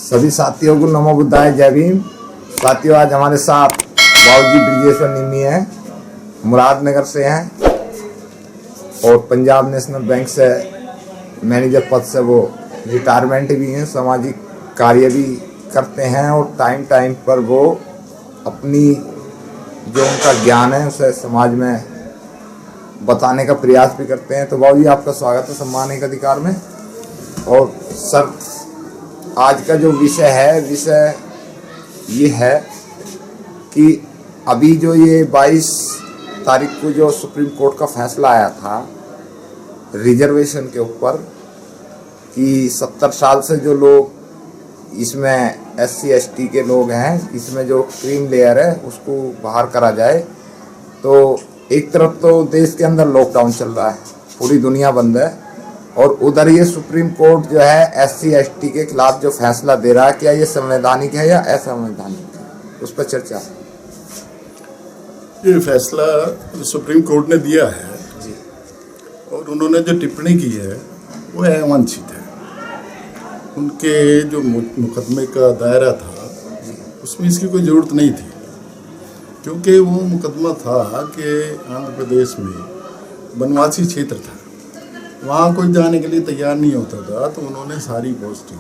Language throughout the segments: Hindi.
सभी साथियों को नमो बुद्धाय, जय भीम। साथियों, आज हमारे साथ बाबूजी ब्रिजेश्वर निम्मी हैं, मुरादनगर से हैं और पंजाब नेशनल बैंक से मैनेजर पद से वो रिटायरमेंट भी हैं, सामाजिक कार्य भी करते हैं और टाइम टाइम पर वो अपनी जो उनका ज्ञान है उसे समाज में बताने का प्रयास भी करते हैं। तो बाबूजी, आपका स्वागत है सम्मान एक अधिकार में। और सर, आज का जो विषय ये है कि अभी जो ये 22 तारीख को जो सुप्रीम कोर्ट का फैसला आया था रिजर्वेशन के ऊपर कि 70 साल से जो लोग इसमें SC ST के लोग हैं, इसमें जो क्रीम लेयर है उसको बाहर करा जाए। तो एक तरफ तो देश के अंदर लॉकडाउन चल रहा है, पूरी दुनिया बंद है, और उधर ये सुप्रीम कोर्ट जो है SC ST के खिलाफ जो फैसला दे रहा है, क्या ये संवैधानिक है या असंवैधानिक है, उस पर चर्चा। ये फैसला सुप्रीम कोर्ट ने दिया है जी, और उन्होंने जो टिप्पणी की है वो अवांछित है। उनके जो मुकदमे का दायरा था उसमें इसकी कोई ज़रूरत नहीं थी, क्योंकि वो मुकदमा था कि आंध्र प्रदेश में वनवासी क्षेत्र था, वहाँ कोई जाने के लिए तैयार नहीं होता था। तो उन्होंने सारी पोस्टिंग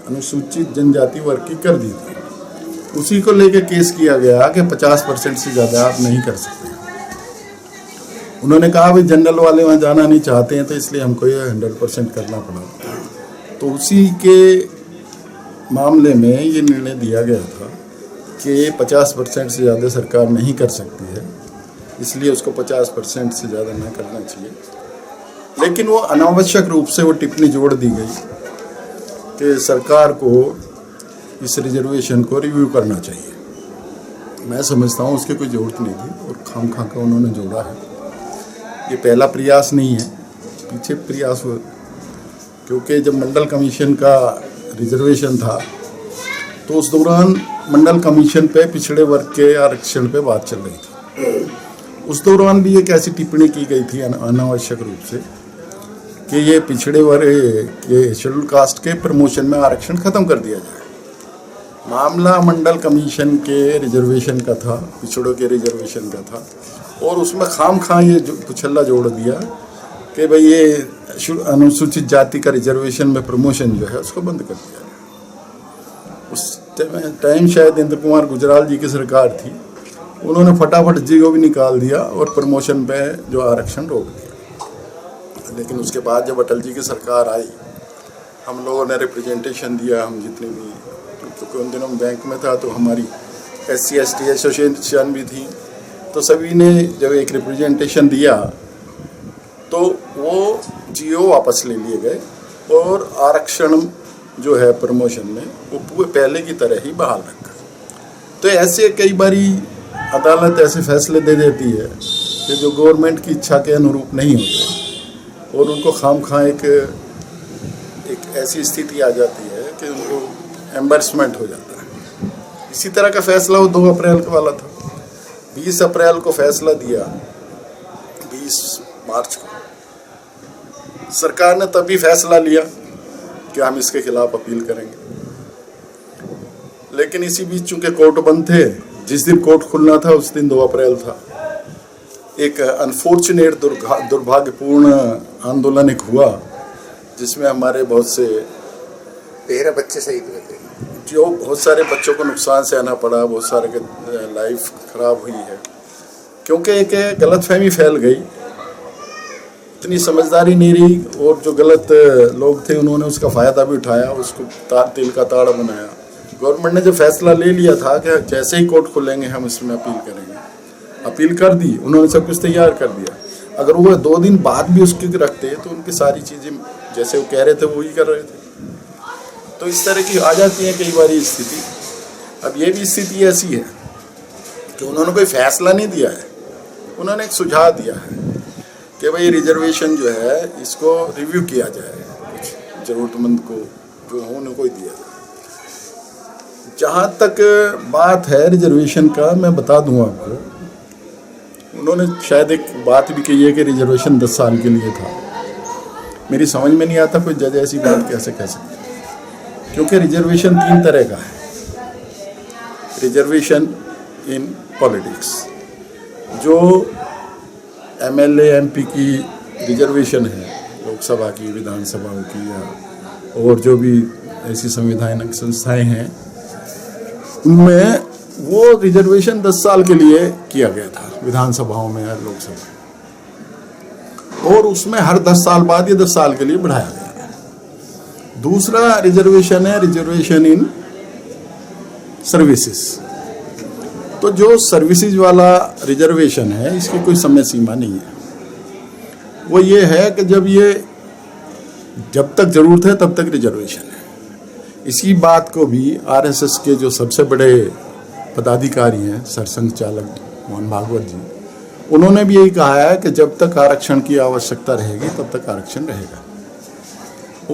अनुसूचित जनजाति वर्ग की कर दी थी। उसी को लेकर केस किया गया कि 50% से ज़्यादा आप नहीं कर सकते। उन्होंने कहा भाई जनरल वाले वहाँ जाना नहीं चाहते हैं, तो इसलिए हमको ये 100% करना पड़ा। तो उसी के मामले में ये निर्णय दिया गया था कि 50% से ज़्यादा सरकार नहीं कर सकती है, इसलिए उसको 50% से ज़्यादा ना करना चाहिए। लेकिन वो अनावश्यक रूप से वो टिप्पणी जोड़ दी गई कि सरकार को इस रिजर्वेशन को रिव्यू करना चाहिए। मैं समझता हूँ उसकी कोई ज़रूरत नहीं थी और खामखा का उन्होंने जोड़ा है। ये पहला प्रयास नहीं है, पीछे प्रयास हुआ, क्योंकि जब मंडल कमीशन का रिजर्वेशन था तो उस दौरान मंडल कमीशन पे पिछड़े वर्ग के आरक्षण पे बात चल रही थी। उस दौरान भी एक ऐसी टिप्पणी की गई थी अनावश्यक रूप से कि ये पिछड़े वर्ग के शेड्यूल कास्ट के प्रमोशन में आरक्षण ख़त्म कर दिया जाए। मामला मंडल कमीशन के रिजर्वेशन का था, पिछड़ों के रिजर्वेशन का था, और उसमें खाम ये कुचल्ला जोड़ दिया कि भाई ये अनुसूचित जाति का रिजर्वेशन में प्रमोशन जो है उसको बंद कर दिया। उस टाइम शायद इंद्र कुमार गुजराल जी की सरकार थी, उन्होंने फटाफट जी को भी निकाल दिया और प्रमोशन पे जो आरक्षण रोक दिया। लेकिन उसके बाद जब अटल जी की सरकार आई, हम लोगों ने रिप्रेजेंटेशन दिया, हम जितने भी, क्योंकि उन दिनों बैंक में था तो हमारी SC ST एसोसिएशन भी थी, तो सभी ने जब एक रिप्रेजेंटेशन दिया तो वो GO वापस ले लिए गए और आरक्षण जो है प्रमोशन में वो पहले की तरह ही बहाल रखा। तो ऐसे कई बारी अदालत ऐसे फैसले दे देती है कि जो गवर्नमेंट की इच्छा के अनुरूप नहीं होते और उनको खामखा एक ऐसी स्थिति आ जाती है कि उनको एम्बर्समेंट हो जाता है। इसी तरह का फैसला वो 2 अप्रैल का वाला था। 20 अप्रैल को फैसला दिया, 20 मार्च को सरकार ने तभी फैसला लिया कि हम इसके खिलाफ अपील करेंगे। लेकिन इसी बीच चूंकि कोर्ट बंद थे, जिस दिन कोर्ट खुलना था उस दिन 2 अप्रैल था। एक अनफॉर्चुनेट दुर्भाग्यपूर्ण आंदोलन एक हुआ जिसमें हमारे बहुत से 13 बच्चे शहीद हुए थे, जो बहुत सारे बच्चों को नुकसान सहना पड़ा, बहुत सारे के लाइफ खराब हुई है, क्योंकि एक गलतफहमी फैल गई, इतनी समझदारी नहीं रही, और जो गलत लोग थे उन्होंने उसका फ़ायदा भी उठाया, उसको तिल का ताड़ बनाया। गवर्नमेंट ने जो फैसला ले लिया था कि जैसे ही कोर्ट खुलेंगे हम इसमें अपील करेंगे, अपील कर दी, उन्होंने सब कुछ तैयार कर दिया। अगर वो 2 दिन बाद भी उसकी रखते तो उनकी सारी चीज़ें जैसे वो कह रहे थे वो ही कर रहे थे। तो इस तरह की आ जाती है कई बार स्थिति। अब ये भी स्थिति ऐसी है कि उन्होंने कोई फैसला नहीं दिया है, उन्होंने एक सुझाव दिया है कि भाई रिजर्वेशन जो है इसको रिव्यू किया जाए, कुछ ज़रूरतमंद को जो हो उनको ही दिया जाए। जहाँ तक बात है रिजर्वेशन का, मैं बता दूँ आपको, उन्होंने शायद एक बात भी कही है कि रिजर्वेशन 10 साल के लिए था। मेरी समझ में नहीं आता कोई जज ऐसी बात कैसे कह सकते हैं, क्योंकि रिजर्वेशन 3 तरह का है। रिजर्वेशन इन पॉलिटिक्स, जो एमएलए एमपी की रिजर्वेशन है, लोकसभा की, विधानसभाओं की, या और जो भी ऐसी संवैधानिक संस्थाएं हैं, उनमें वो रिजर्वेशन 10 साल के लिए किया गया था, विधानसभाओं में या लोकसभा, और उसमें हर 10 साल बाद ये 10 साल के लिए बढ़ाया गया। दूसरा रिजर्वेशन है रिजर्वेशन इन सर्विसेज। तो जो सर्विसेज वाला रिजर्वेशन है, इसकी कोई समय सीमा नहीं है। वो ये है कि जब तक जरूरत है तब तक रिजर्वेशन है। इसी बात को भी आरएसएस के जो सबसे बड़े पदाधिकारी हैं, सरसंघ चालक मोहन भागवत जी, उन्होंने भी यही कहा है कि जब तक आरक्षण की आवश्यकता रहेगी तब तक आरक्षण रहेगा।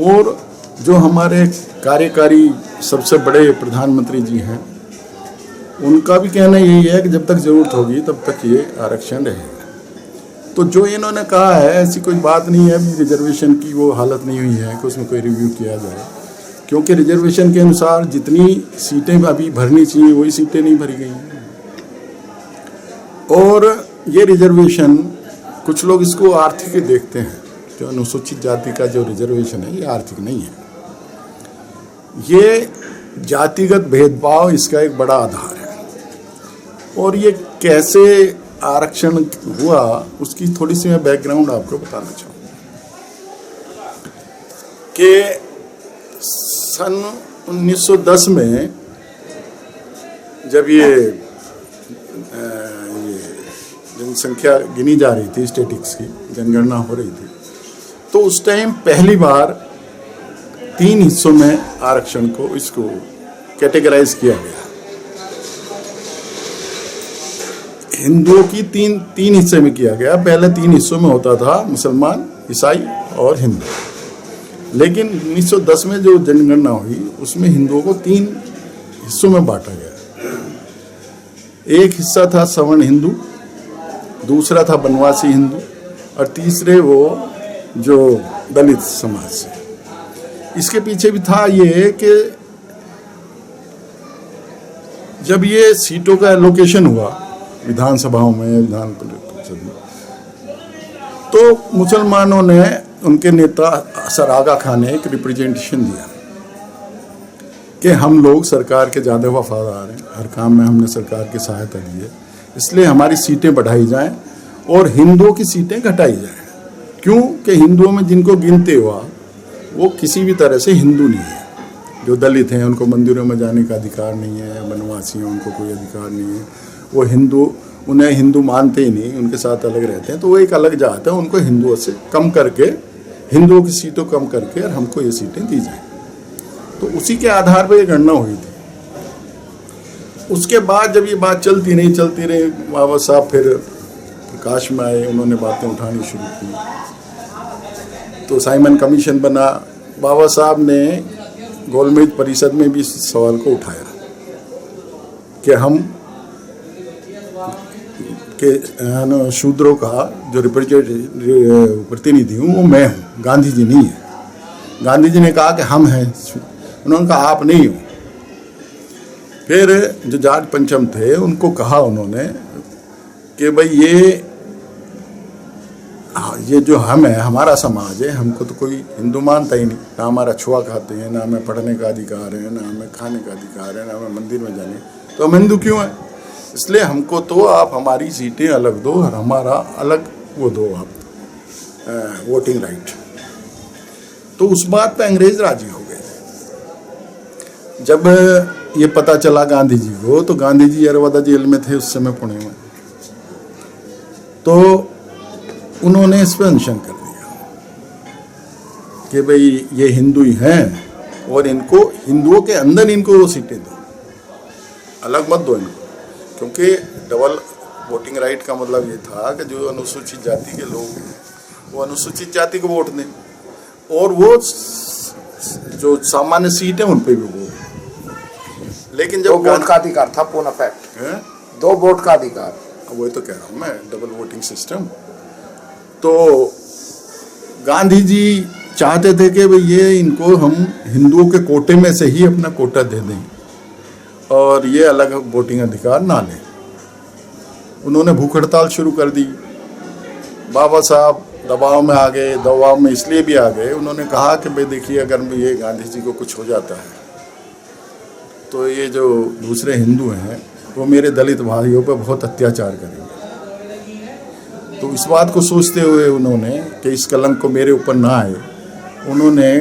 और जो हमारे कार्यकारी सबसे बड़े प्रधानमंत्री जी हैं, उनका भी कहना यही है कि जब तक जरूरत होगी तब तक ये आरक्षण रहेगा। तो जो इन्होंने कहा है, ऐसी कोई बात नहीं है अभी रिजर्वेशन की वो हालत नहीं हुई है कि उसमें कोई रिव्यू किया जाए, क्योंकि रिजर्वेशन के अनुसार जितनी सीटें अभी भरनी चाहिए वही सीटें नहीं भरी गई हैं। और ये रिजर्वेशन, कुछ लोग इसको आर्थिक देखते हैं, जो अनुसूचित जाति का जो रिजर्वेशन है ये आर्थिक नहीं है, ये जातिगत भेदभाव इसका एक बड़ा आधार है। और ये कैसे आरक्षण हुआ उसकी थोड़ी सी मैं बैकग्राउंड आपको बताना चाहूँगा कि सन 1910 में जब ये जनसंख्या गिनी जा रही थी, स्टैटिस्टिक्स की जनगणना हो रही थी, तो उस टाइम पहली बार 3 हिस्सों में आरक्षण को इसको कैटेगराइज किया गया। हिंदुओं की तीन हिस्से में किया गया। पहले 3 हिस्सों में होता था, मुसलमान, ईसाई और हिंदू। लेकिन 1910 में जो जनगणना हुई उसमें हिंदुओं को 3 हिस्सों में बांटा गया। एक हिस्सा था सवर्ण हिंदू, दूसरा था बनवासी हिंदू, और तीसरे वो जो दलित समाज से। इसके पीछे भी था ये कि जब ये सीटों का एलोकेशन हुआ विधानसभाओं में, विधान परिषद में, तो मुसलमानों ने, उनके नेता सर आगा खान ने एक रिप्रेजेंटेशन दिया कि हम लोग सरकार के ज़्यादा वफादार हैं, हर काम में हमने सरकार की सहायता दी है, इसलिए हमारी सीटें बढ़ाई जाएं और हिंदुओं की सीटें घटाई जाएं। क्यों कि हिंदुओं में जिनको गिनते हुआ वो किसी भी तरह से हिंदू नहीं है। जो दलित हैं उनको मंदिरों में जाने का अधिकार नहीं है, बनवासी हैं उनको कोई अधिकार नहीं है, वो हिंदू, उन्हें हिंदू मानते ही नहीं, उनके साथ अलग रहते हैं, तो वो एक अलग जात है, उनको हिंदुओं से कम करके, हिंदुओं की सीटों कम करके और हमको ये सीटें दी जाएं। तो उसी के आधार पर ये गणना हुई थी। उसके बाद जब ये बात चलती रही, बाबा साहब फिर प्रकाश में आए, उन्होंने बातें उठानी शुरू की, तो साइमन कमीशन बना। बाबा साहब ने गोलमेज परिषद में भी इस सवाल को उठाया कि हम के शूद्रों का जो प्रतिनिधि हूँ वो मैं हूँ, गांधी जी नहीं है। गांधी जी ने कहा कि हम हैं, उन्होंने कहा आप नहीं हो। फिर जो जॉर्ज पंचम थे उनको कहा उन्होंने कि भाई ये जो हम है, हमारा समाज है, हमको तो कोई हिंदू मानता ही नहीं, ना हमारा छुआ खाते हैं, ना हमें पढ़ने का अधिकार है, ना हमें खाने का अधिकार है, ना हमें मंदिर में जाने, तो हम हिंदू क्यों हैं? इसलिए हमको तो आप हमारी सीटें अलग दो और हमारा अलग वो दो आप वोटिंग राइट। तो उस बात पे अंग्रेज राजी हो गए। जब ये पता चला गांधी जी को, तो गांधी जी यरवदा जेल में थे उस समय, पुणे में, तो उन्होंने इस पर अनशन कर दिया कि भाई ये हिंदू ही हैं और इनको हिंदुओं के अंदर इनको वो सीटें दो, अलग मत दो इनको। क्योंकि डबल वोटिंग राइट का मतलब ये था कि जो अनुसूचित जाति के लोग हैं वो अनुसूचित जाति को वोट दें, और वो जो सामान्य सीट है उन पर भी वोट। लेकिन जब वोट का अधिकार था, पूर्ण फैक्ट है, 2 वोट का अधिकार, वही तो कह रहा हूँ मैं, डबल वोटिंग सिस्टम। तो गांधी जी चाहते थे कि भाई ये इनको हम हिंदुओं के कोटे में से ही अपना कोटा दे दें और ये अलग वोटिंग अधिकार ना लें। उन्होंने भूख हड़ताल शुरू कर दी। बाबा साहब दबाव में आ गए। दबाव में इसलिए भी आ गए, उन्होंने कहा कि भाई देखिए, अगर ये गांधी जी को कुछ हो जाता है तो ये जो दूसरे हिंदू हैं वो मेरे दलित भाइयों पर बहुत अत्याचार करेंगे। तो इस बात को सोचते हुए उन्होंने कि इस कलंक को मेरे ऊपर ना आए, उन्होंने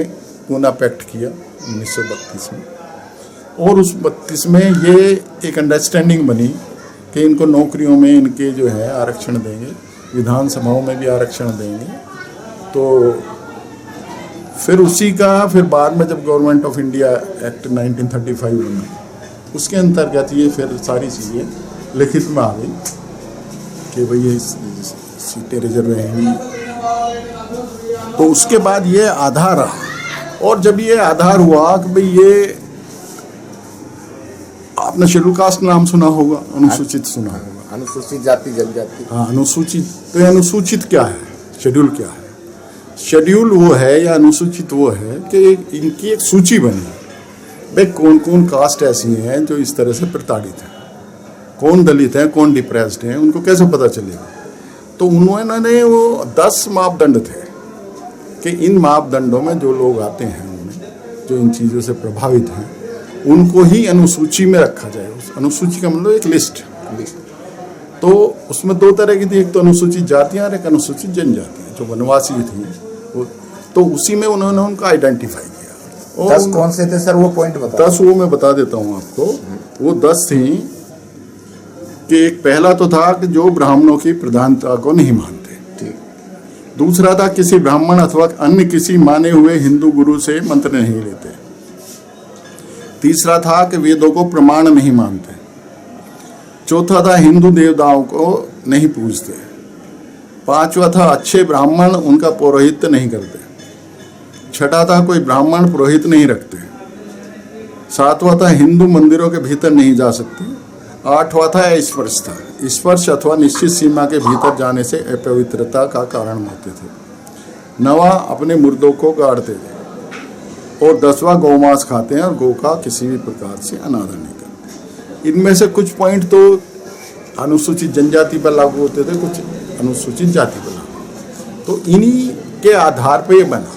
पूना पैक्ट किया 1932 में। और उस 32 में ये एक अंडरस्टैंडिंग बनी कि इनको नौकरियों में इनके जो है आरक्षण देंगे, विधानसभाओं में भी आरक्षण देंगे। तो फिर उसी का फिर बाद में जब गवर्नमेंट ऑफ इंडिया एक्ट 1935 बना, उसके अंतर्गत ये फिर सारी चीज़ें लिखित में आ गई कि भाई ये सीटें रिजर्व रहेंगी। तो उसके बाद ये आधार रहा। और जब ये आधार हुआ कि भाई ये, आपने शेड्यूल कास्ट नाम सुना होगा, अनुसूचित सुना होगा, अनुसूचित जाति जनजाति। हाँ, अनुसूचित। तो ये अनुसूचित क्या है, शेड्यूल क्या है? शेड्यूल वो है या अनुसूचित वो है कि इनकी एक सूची बनी, भाई कौन कौन कास्ट ऐसी हैं जो इस तरह से प्रताड़ित हैं, कौन दलित हैं, कौन डिप्रेस्ड हैं, उनको कैसे पता चलेगा। तो उन्होंने वो 10 मापदंड थे कि इन मापदंडों में जो लोग आते हैं, उनमें जो इन चीज़ों से प्रभावित हैं, उनको ही अनुसूची में रखा जाए। उस अनुसूची का मतलब एक लिस्ट। तो उसमें 2 तरह की थी, एक तो अनुसूचित जातियाँ और एक अनुसूचित जनजातियाँ जो वनवासी थी वो। तो उसी में उन्होंने उनको आइडेंटिफाई किया। 10 कौन से थे सर, वो पॉइंट बताओ। 10 वो मैं बता देता हूँ आपको। वो 10 थी कि एक पहला तो था कि जो ब्राह्मणों की प्रधानता को नहीं मानते। ठीक। दूसरा था किसी ब्राह्मण अथवा अन्य किसी माने हुए हिंदू गुरु से मंत्र नहीं लेते। तीसरा था कि वेदों को प्रमाण नहीं मानते। चौथा था हिंदू देवताओं को नहीं पूजते। 5वां था अच्छे ब्राह्मण उनका पौरोहित्य नहीं करते। 6ठा था कोई ब्राह्मण पुरोहित नहीं रखते। 7वां था हिंदू मंदिरों के भीतर नहीं जा सकते। 8वां था स्पर्श था। स्पर्श अथवा निश्चित सीमा के भीतर जाने से अपवित्रता का कारण होते थे। 9वां अपने मुर्दों को गाड़ते थे। और 10वां गौमांस खाते हैं और गौ का किसी भी प्रकार से अनादर नहीं करते। इनमें से कुछ पॉइंट तो अनुसूचित जनजाति पर लागू होते थे, कुछ अनुसूचित जाति पर लागू। तो इन्हीं के आधार पर ये बना।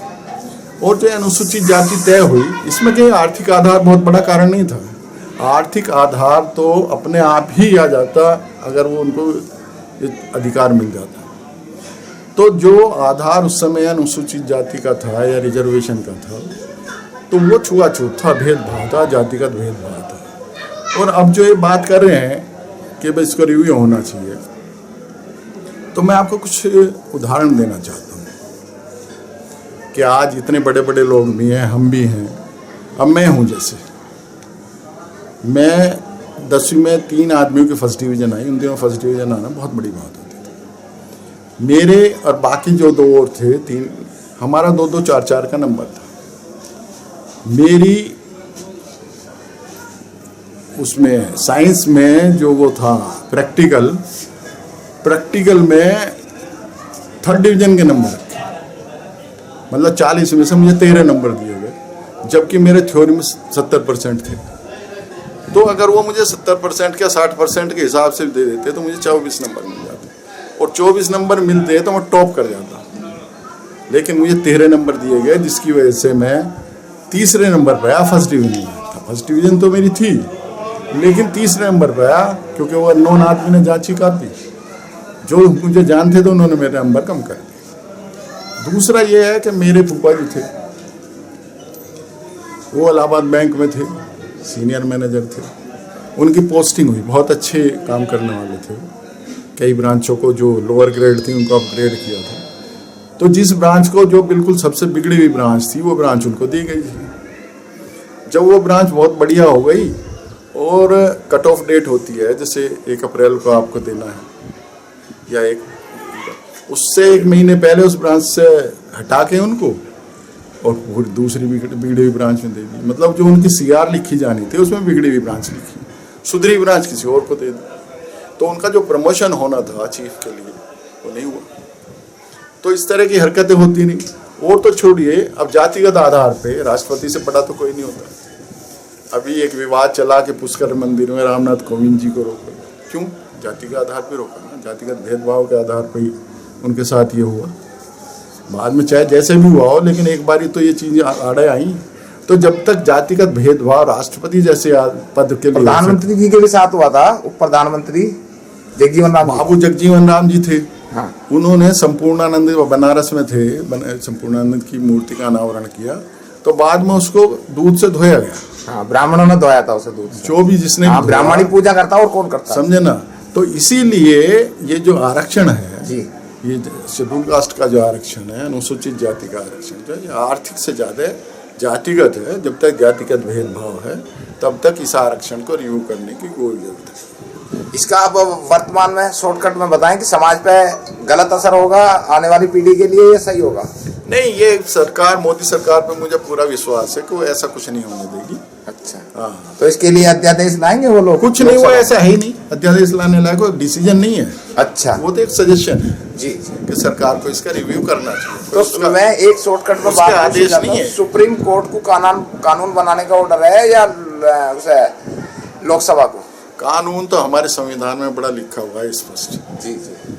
और जो अनुसूचित जाति तय हुई, इसमें के आर्थिक आधार बहुत बड़ा कारण नहीं था। आर्थिक आधार तो अपने आप ही आ जाता अगर वो उनको अधिकार मिल जाता। तो जो आधार उस समय अनुसूचित जाति का था या रिजर्वेशन का था, तो वो छुआछूत था, भेदभाव था, जातिगत भेदभाव था। और अब जो ये बात कर रहे हैं कि भाई इसको रिव्यू होना चाहिए, तो मैं आपको कुछ उदाहरण देना चाहता हूँ कि आज इतने बड़े बड़े लोग भी हैं, हम भी हैं। अब मैं हूँ, जैसे मैं 10वीं में 3 आदमियों की फर्स्ट डिवीज़न आई। उन दिनों फर्स्ट डिवीज़न आना बहुत बड़ी बात होती थी। मेरे और बाकी जो 2 और थे, 3, हमारा 2-2, 4-4 का नंबर था। मेरी उसमें साइंस में जो वो था प्रैक्टिकल में 3rd डिवीज़न के नंबर रखे, मतलब 40 में से मुझे 13 नंबर दिए गए, जबकि मेरे थ्योरी में 70% थे। तो अगर वो मुझे 70% या 60% के हिसाब से दे देते तो मुझे 24 नंबर मिल जाते, और 24 नंबर मिलते तो मैं टॉप कर जाता। लेकिन मुझे 13 नंबर दिए गए, जिसकी वजह से मैं 3रे नंबर पर आया। फर्स्ट डिवीज़न में था। फर्स्ट डिवीज़न तो मेरी थी, लेकिन 3रे नंबर पर आया क्योंकि वो अननोन आदमी ने जांची काटी। जो मुझे जानते थे उन्होंने मेरे नंबर कम कर दिए। दूसरा ये है कि मेरे फूफा जी थे, वो इलाहाबाद बैंक में थे, सीनियर मैनेजर थे। उनकी पोस्टिंग हुई, बहुत अच्छे काम करने वाले थे। कई ब्रांचों को जो लोअर ग्रेड थी उनको अपग्रेड किया था। तो जिस ब्रांच को जो बिल्कुल सबसे बिगड़ी हुई ब्रांच थी, वो ब्रांच उनको दी गई थी। जब वो ब्रांच बहुत बढ़िया हो गई और कट ऑफ डेट होती है, जैसे 1 अप्रैल को आपको देना है या उससे 1 महीने पहले उस ब्रांच से हटा के उनको और दूसरी बिगड़ी हुई ब्रांच में दे दी। मतलब जो उनकी CR लिखी जानी थी उसमें बिगड़ी हुई ब्रांच लिखी, सुधरी ब्रांच किसी और को दे दी। तो उनका जो प्रमोशन होना था चीफ के लिए वो नहीं हुआ। तो इस तरह की हरकतें होती नहीं। और तो छोड़िए, अब जातिगत आधार पे राष्ट्रपति से बड़ा तो कोई नहीं होता। अभी एक विवाद चला कि पुष्कर मंदिर में रामनाथ कोविंद जी को रोका, क्यों? जाति के आधार पे रोका ना, जातिगत भेदभाव के आधार पे ही उनके साथ ये हुआ। बाद में चाहे जैसे भी हुआ हो, लेकिन एक बारी तो ये चीजें आड़े आई। तो जब तक जातिगत भेदभाव राष्ट्रपति जैसे पद के लिए, प्रधानमंत्री जी के भी साथ हुआ था, उप प्रधानमंत्री जगजीवन राम, बाबू जगजीवन राम जी थे। हाँ, उन्होंने संपूर्णानंद, बनारस में थे, संपूर्णानंद की मूर्ति का अनावरण किया, तो बाद में उसको दूध से धोया गया। हाँ, ब्राह्मणों ने धोया था उसे दूध से। जो भी जिसने हाँ, भी ब्राह्मण ही पूजा करता और कौन करता, समझे ना। तो इसीलिए ये जो आरक्षण है जी, ये शेड्यूल कास्ट का जो आरक्षण है, अनुसूचित जाति का आरक्षण जो ये आर्थिक से ज्यादा जातिगत है। जब तक जातिगत भेदभाव है तब तक इस आरक्षण को रिव्यू करने की कोई जरूरत है। इसका अब वर्तमान में शॉर्टकट में बताएं कि समाज पे गलत असर होगा आने वाली पीढ़ी के लिए, ये सही होगा? नहीं, ये सरकार, मोदी सरकार पे मुझे पूरा विश्वास है कि वो ऐसा कुछ नहीं होने देगी। अच्छा, हाँ, तो इसके लिए अध्यादेश लाएंगे वो लोग? कुछ नहीं, वो ऐसा है ही नहीं। अध्यादेश लाने लायक कोई डिसीजन नहीं है। अच्छा, वो तो एक सजेशन है जी, कि सरकार को इसका रिव्यू करना चाहिए। तो मैं एक शॉर्टकट में बात आदेश नहीं है। सुप्रीम कोर्ट को कानून बनाने का ऑर्डर है या उसे लोकसभा को? कानून तो हमारे संविधान में बड़ा लिखा हुआ है स्पष्ट। जी जी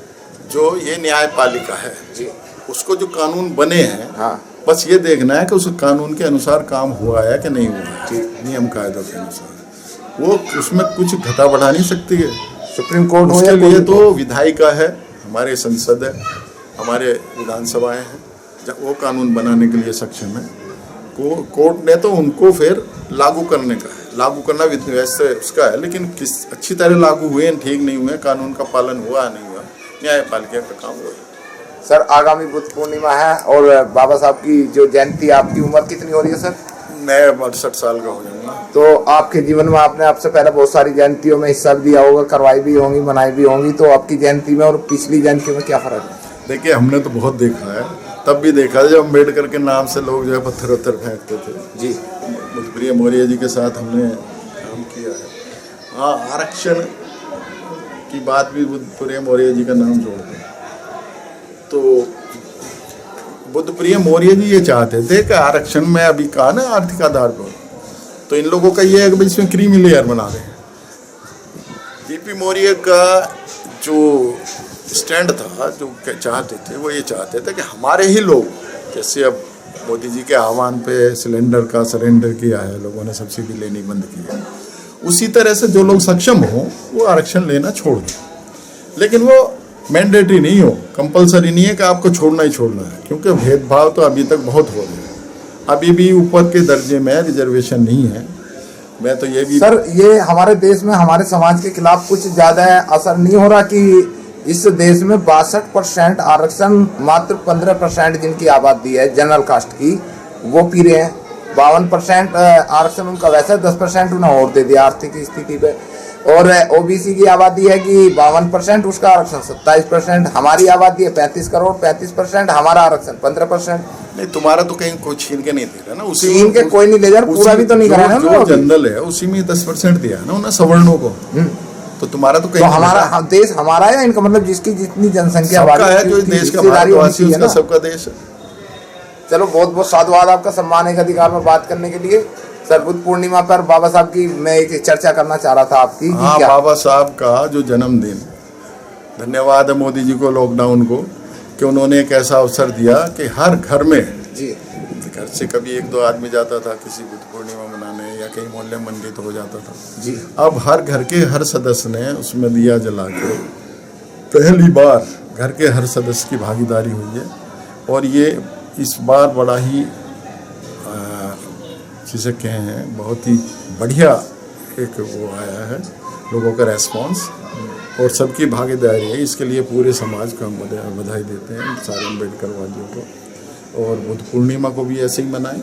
जो ये न्यायपालिका है जी, उसको जो कानून बने हैं, हाँ, बस ये देखना है कि उस कानून के अनुसार काम हुआ है कि नहीं हुआ है, नियम कायदों के अनुसार। वो उसमें कुछ घटा बढ़ा नहीं सकती है। सुप्रीम कोर्ट उसके लिए तो विधायिका है, हमारे संसद है, हमारे विधानसभाएं हैं, जब वो कानून बनाने के लिए सक्षम है। कोर्ट ने तो उनको फिर लागू करने का है, लागू करना वैसे उसका है, लेकिन किस अच्छी तरह लागू हुए ठीक नहीं हुए, कानून का पालन हुआ नहीं हुआ, न्यायपालिका का काम हुआ। सर, आगामी बुद्ध पूर्णिमा है और बाबा साहब की जो जयंती, आपकी उम्र कितनी हो रही है सर? मैं 68 साल का हो जाऊंगा। तो आपके जीवन में आपने आपसे पहले बहुत सारी जयंतियों में हिस्सा दिया होगा, करवाई भी होंगी, मनाई भी होंगी, तो आपकी जयंती में और पिछली जयंती में क्या फर्क है? देखिए, हमने तो बहुत देखा है, तब भी देखा जब अम्बेडकर के नाम से लोग जो है पत्थर वत्थर फेंकते थे। जी, बुद्धप्रिय मौर्य जी के साथ हमने काम किया है। हाँ, आरक्षण की बात भी बुद्धप्रिय मौर्य जी का नाम जोड़ दें तो बुद्धप्रिय मौर्य जी ये चाहते थे कि आरक्षण में अभी कहा ना आर्थिक आधार पर, तो इन लोगों का ये है कि इसमें क्रीमी लेयर बना दें। पीपी मौर्य का जो स्टैंड था, जो चाहते थे, वो ये चाहते थे कि हमारे ही लोग, जैसे अब मोदी जी के आह्वान पे सिलेंडर का सरेंडर किया है, लोगों ने सब्सिडी लेनी बंद की है, उसी तरह से जो लोग सक्षम हो वो आरक्षण लेना छोड़ दें। लेकिन वो मैंडेटरी नहीं हो, कंपलसरी नहीं है कि आपको छोड़ना ही छोड़ना है, क्योंकि भेदभाव तो अभी तक बहुत हो रहे हैं। अभी भी ऊपर के दर्जे में रिजर्वेशन नहीं है। मैं तो ये भी सर, ये हमारे देश में हमारे समाज के खिलाफ कुछ ज्यादा असर नहीं हो रहा कि इस देश में 62% आरक्षण मात्र 15% जिनकी आबादी है जनरल कास्ट की वो पी रहे हैं। 52% आरक्षण उनका वैसे 10% उन्हें और दे दिया आर्थिक स्थिति पे, और ओबीसी की आबादी है कि 52%, उसका आरक्षण 27%। हमारी आबादी है 35 करोड़, 35%, हमारा आरक्षण 15%। नहीं, तुम्हारा तो कहीं कोई छीन के नहीं दे रहा ना, उसी छीन के कोई नहीं ले जा रहा, पूरा भी तो नहीं करा है जो जनरल है उसी में 10% दिया ना उन्हें सवर्णों को। तो तुम्हारा तो कहीं तो हमारा देश हमारा है, इनका मतलब जिसकी जितनी जनसंख्या है, जो देश का भारतवासी उसका सबका देश है। चलो, बहुत बहुत साधुवाद आपका, सम्मान एक अधिकार में बात करने के लिए। सर, बुद्ध पूर्णिमा पर बाबा साहब की मैं एक चर्चा करना चाह रहा था आपकी। हाँ, बाबा साहब का जो जन्मदिन, धन्यवाद है मोदी जी को, लॉकडाउन को, कि उन्होंने एक ऐसा अवसर दिया कि हर घर में जी, घर से कभी 1-2 आदमी जाता था किसी बुद्ध पूर्णिमा मनाने, या कहीं मोहल्ले मंदिर तो हो जाता था जी। अब हर घर के हर सदस्य ने उसमें दिया जला के पहली बार घर के हर सदस्य की भागीदारी हुई है। और ये इस बार बड़ा ही जिसे कहें बहुत ही बढ़िया एक वो आया है, लोगों का रेस्पॉन्स और सबकी भागीदारी है। इसके लिए पूरे समाज को हम बधाई देते हैं, सारे अम्बेडकर वादियों को, और बुद्ध पूर्णिमा को भी ऐसे ही मनाएं,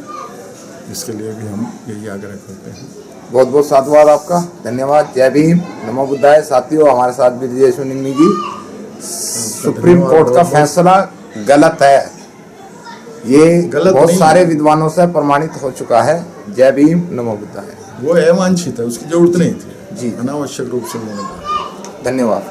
इसके लिए भी हम यही आग्रह करते हैं। बहुत बहुत साधुवाद आपका, धन्यवाद। जय भीम, नमो बुद्धाय। साथियों, हमारे साथ ब्रिजेश निम्मी जी। सुप्रीम कोर्ट का फैसला गलत है, ये बहुत सारे विद्वानों से प्रमाणित हो चुका है। जय भीम, नमो बुद्धाय। वो अवांछित है, उसकी जरूरत नहीं थी जी, अनावश्यक रूप से। धन्यवाद।